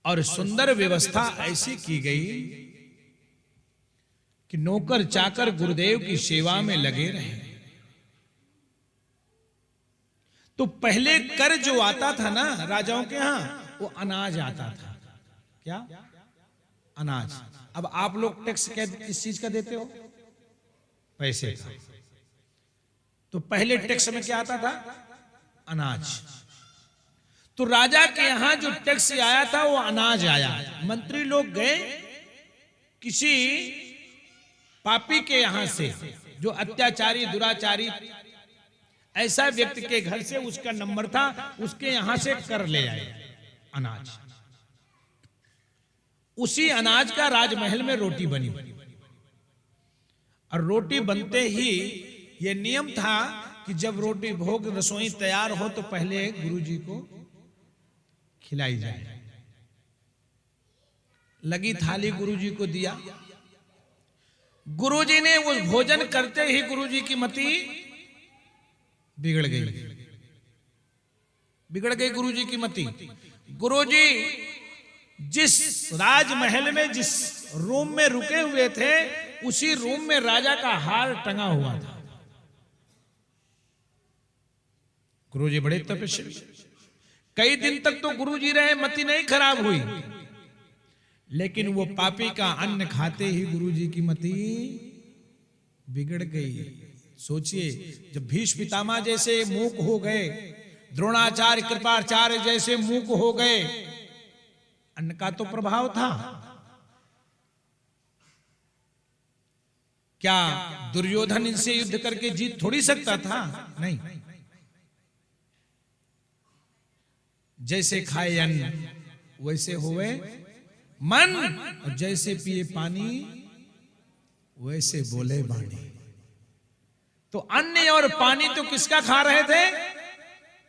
और सुंदर व्यवस्था ऐसी की गई कि नौकर चाकर गुरुदेव की सेवा में लगे रहे। तो पहले कर जो आता था ना राजाओं के यहां, वो अनाज आता था। क्या? अनाज। अब आप लोग टैक्स किस चीज का देते हो? पैसे का। तो पहले टैक्स में क्या आता था? अनाज। तो राजा के यहां जो टैक्स आया था वो अनाज आया। मंत्री लोग गए किसी पापी के यहां से, जो अत्याचारी दुराचारी ऐसा व्यक्ति के घर से उसका नंबर था, उसके यहां से कर ले आए अनाज। उसी अनाज का राजमहल में रोटी बनी। और रोटी बनते ही यह नियम था कि जब रोटी भोग रसोई तैयार हो तो पहले गुरुजी को खिलाई जाए। लगी थाली गुरुजी को दिया। गुरुजी ने वो भोजन करते ही गुरुजी की मति बिगड़ गई गुरुजी की मति। गुरुजी जिस राजमहल में जिस रूम में रुके हुए थे, उसी रूम में राजा का हार टंगा हुआ था। गुरुजी बड़े तपस्वी, कई दिन तक तो गुरुजी रहे, मति नहीं खराब हुई। लेकिन वो पापी का अन्न खाते ही गुरुजी की मति बिगड़ गई। सोचिए, जब भीष्म पितामह जैसे मूक हो गए, द्रोणाचार्य कृपाचार्य जैसे मूक हो गए, अन्न का तो प्रभाव था। क्या दुर्योधन इनसे युद्ध करके जीत थोड़ी सकता था? नहीं। जैसे खाए अन्न वैसे होवे मन, और जैसे पिए पानी वैसे बोले वाणी। तो अन्न और पानी तो किसका खा रहे थे?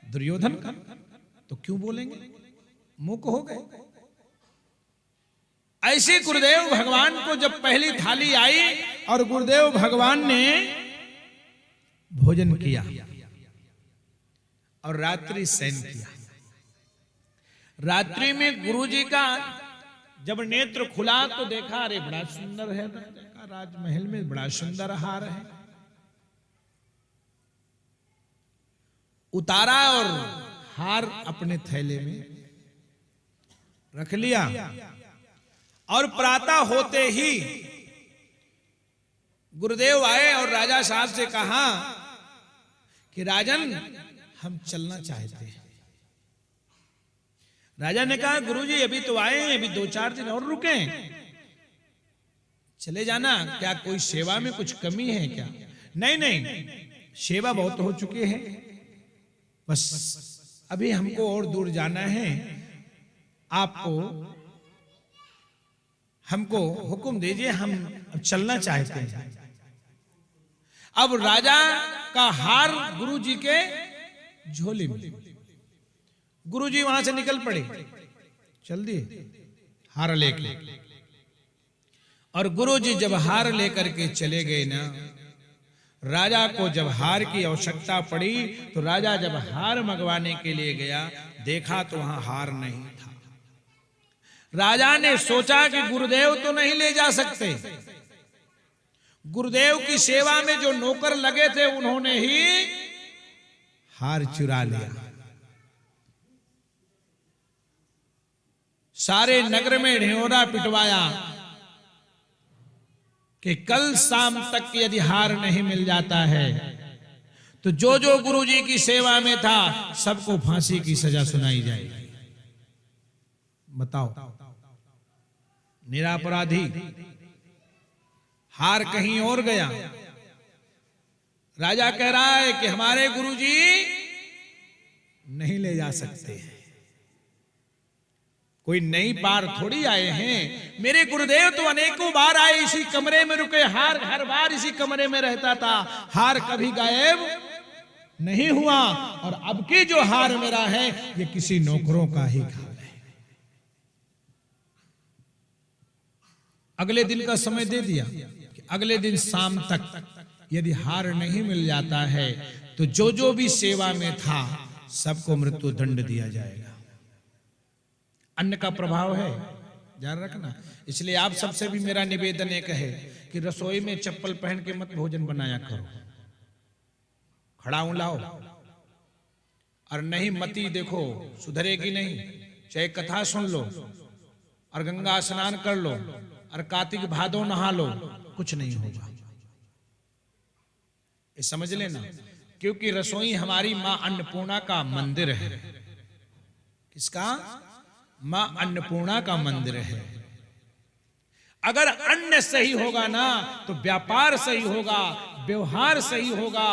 दुर्योधन का। तो क्यों बोलेंगे? मूक हो गए। ऐसे गुरुदेव भगवान को जब पहली थाली आई और गुरुदेव भगवान ने भोजन किया और रात्रि शयन किया। रात्रि में गुरुजी का जब नेत्र खुला तो देखा, अरे बड़ा सुंदर है, राजमहल में बड़ा सुंदर हार है। उतारा और हार अपने थैले में रख लिया। और प्रातः होते ही गुरुदेव आए और राजा साहब से कहा कि राजन, हम चलना चाहते हैं। राजा ने कहा, गुरुजी अभी तो आए हैं, अभी 2-4 दिन और रुकें, चले जाना। क्या कोई सेवा में कुछ कमी है क्या? नहीं नहीं, सेवा बहुत हो चुकी है, बस अभी हमको और दूर जाना है। आपको हमको हुक्म दीजिए, हम चलना चाहते हैं। अब राजा का हार गुरुजी के झोले में। गुरुजी वहां से निकल पड़े, चल दिए हार लेके। और गुरुजी जब हार लेकर के चले गए ना, राजा को जब हार की आवश्यकता पड़ी तो राजा जब हार मंगवाने के लिए गया, देखा तो वहां हार नहीं था। राजा ने सोचा कि गुरुदेव तो नहीं ले जा सकते। गुरुदेव की सेवा में जो नौकर लगे थे उन्होंने ही हार चुरा लिया। सारे नगर में ढिंढोरा पिटवाया कि कल शाम तक यदि हार नहीं मिल जाता है तो जो जो गुरुजी की सेवा में था सबको फांसी की सजा सुनाई जाएगी। बताओ, निरपराधी हार कहीं और गया। राजा कह रहा है कि हमारे गुरुजी नहीं ले जा सकते। कोई नई बार थोड़ी आए हैं, मेरे गुरुदेव तो अनेकों बार आए, इसी कमरे में रुके, हार हर बार इसी कमरे में रहता था, हार कभी गायब नहीं हुआ। और अब की जो हार मेरा है ये किसी नौकरों का ही हार है। अगले दिन का समय दे दिया कि अगले दिन शाम तक यदि हार नहीं मिल जाता है तो जो जो भी सेवा में था सबको मृत्यु दंड दिया जाएगा। अन्न का प्रभाव है, ध्यान रखना। इसलिए आप सबसे भी मेरा निवेदन एक है कि रसोई में चप्पल पहन के मत भोजन बनाया करो, खड़ा लाओ। और नहीं मती देखो सुधरेगी नहीं, चाहे कथा सुन लो और गंगा स्नान कर लो और कार्तिक भादो नहा लो, कुछ नहीं होगा। ये समझ लेना, क्योंकि रसोई हमारी मां अन्नपूर्णा का मंदिर है। किसका? मां अन्नपूर्णा का मंदिर है। अगर अन्न सही होगा ना तो व्यापार सही होगा, व्यवहार सही होगा,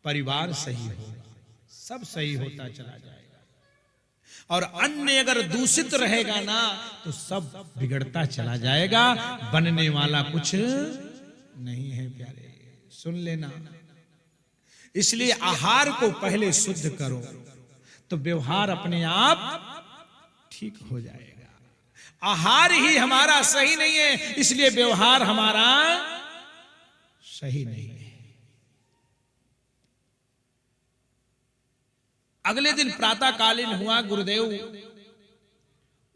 परिवार सही होगा, सब सही होता चला जाएगा। और अन्न अगर दूषित रहेगा ना तो सब बिगड़ता चला जाएगा, बनने वाला कुछ नहीं है प्यारे, सुन लेना। इसलिए आहार को पहले शुद्ध करो तो व्यवहार अपने आप ठीक हो जाएगा। आहार ही हमारा सही नहीं है, इसलिए व्यवहार हमारा सही नहीं है। अगले दिन प्रातःकालीन हुआ, गुरुदेव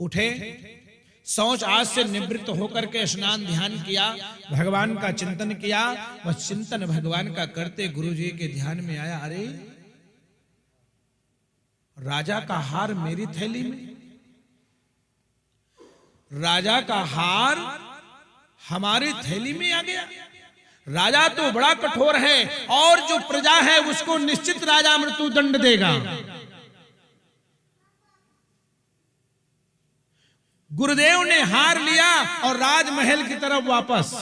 उठे, शौच आज से निवृत्त होकर के स्नान ध्यान किया, भगवान का चिंतन किया। वह चिंतन भगवान का करते गुरुजी के ध्यान में आया, अरे राजा का हार मेरी थैली में, राजा का हार हमारी थैली में आ गया। राजा तो बड़ा कठोर है और जो प्रजा है उसको निश्चित राजा मृत्यु दंड देगा। गुरुदेव ने हार लिया और राजमहल की तरफ वापस,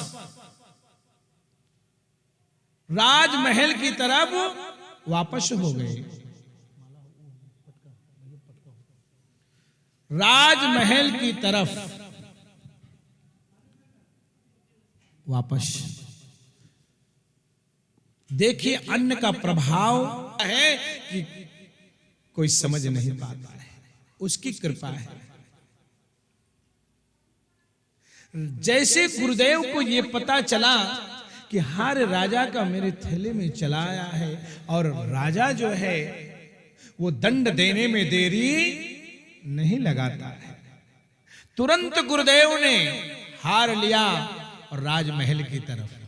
राजमहल की तरफ वापस हो गए। राजमहल की तरफ वापस। देखिए अन्न का प्रभाव है कि कोई समझ नहीं पाता है, उसकी कृपा है। जैसे गुरुदेव को यह पता चला कि हार राजा का मेरे थैले में चला आया है और राजा जो है वो दंड देने में देरी नहीं लगाता है, तुरंत गुरुदेव ने हार लिया और राजमहल की तरफ।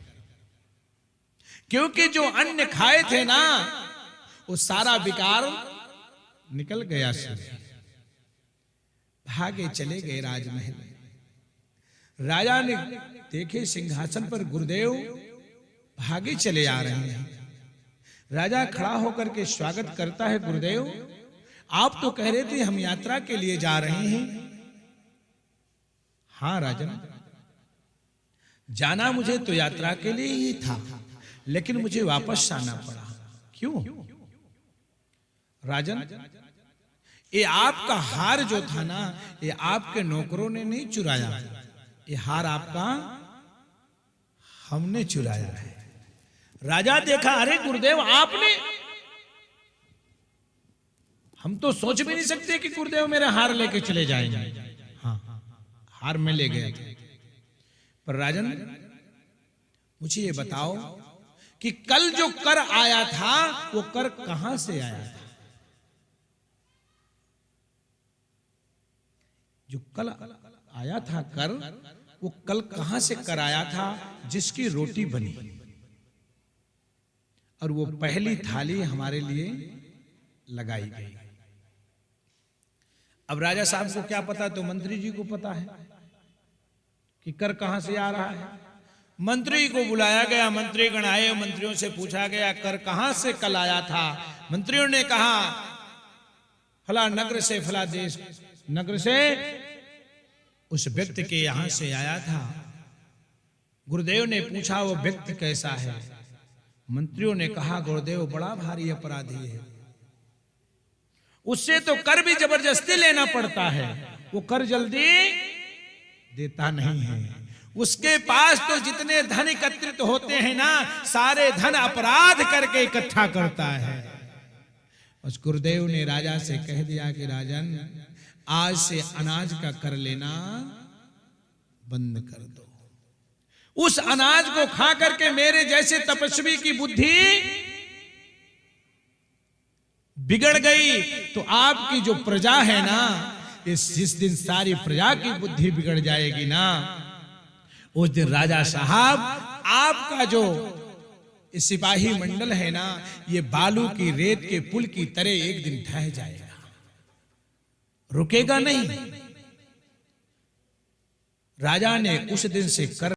क्योंकि जो अन्न खाए थे ना वो सारा विकार निकल गया से, भागे चले गए राजमहल। राजा ने देखे सिंहासन पर गुरुदेव भागे चले आ रहे हैं। राजा खड़ा होकर के स्वागत करता है, गुरुदेव आप तो कह रहे थे हम यात्रा के लिए जा रहे हैं। हाँ राजन, जाना मुझे तो यात्रा के लिए ही था, लेकिन मुझे वापस आना पड़ा। क्यों? राजन, ये आपका हार जो था ना, ये आपके नौकरों ने नहीं चुराया, ये हार आपका हमने चुराया है। राजा देखा, अरे गुरुदेव आपने, हम तो सोच भी नहीं सकते कि गुरुदेव मेरे हार लेके चले जाएंगे। हाँ, हार में ले गए थे। पर राजन मुझे ये बताओ कि कल जो कर आया था वो कर कहां से आया था? जो कल आया था कर, वो कल कहां से कर आया था? जिसकी रोटी बनी और वो पहली थाली हमारे लिए लगाई गई। अब राजा साहब को क्या पता, तो मंत्री जी को पता है कि कर कहां से आ रहा है। मंत्री को बुलाया गया, मंत्री गण आए, मंत्रियों से पूछा गया कर कहां से कल आया था। मंत्रियों ने कहा फला नगर से, फला देश नगर से उस व्यक्ति के यहां से आया था। गुरुदेव ने पूछा वो व्यक्ति कैसा है? मंत्रियों ने कहा गुरुदेव बड़ा भारी अपराधी है, उससे तो कर भी जबरदस्ती लेना पड़ता है, वो कर जल्दी देता नहीं है। उसके पास तो जितने धन एकत्रित होते हैं ना, सारे धन अपराध करके इकट्ठा करता है। उस गुरुदेव ने राजा से कह दिया कि राजन आज से अनाज का कर लेना बंद कर दो। उस अनाज को खा करके मेरे जैसे तपस्वी की बुद्धि बिगड़ गई तो आपकी जो प्रजा है ना, जिस दिन सारी प्रजा की बुद्धि बिगड़ जाएगी ना, उस दिन राजा साहब आपका जो सिपाही मंडल है ना, ये बालू की रेत के पुल की तरह एक दिन ढह जाएगा, रुकेगा नहीं। राजा ने उस दिन से कर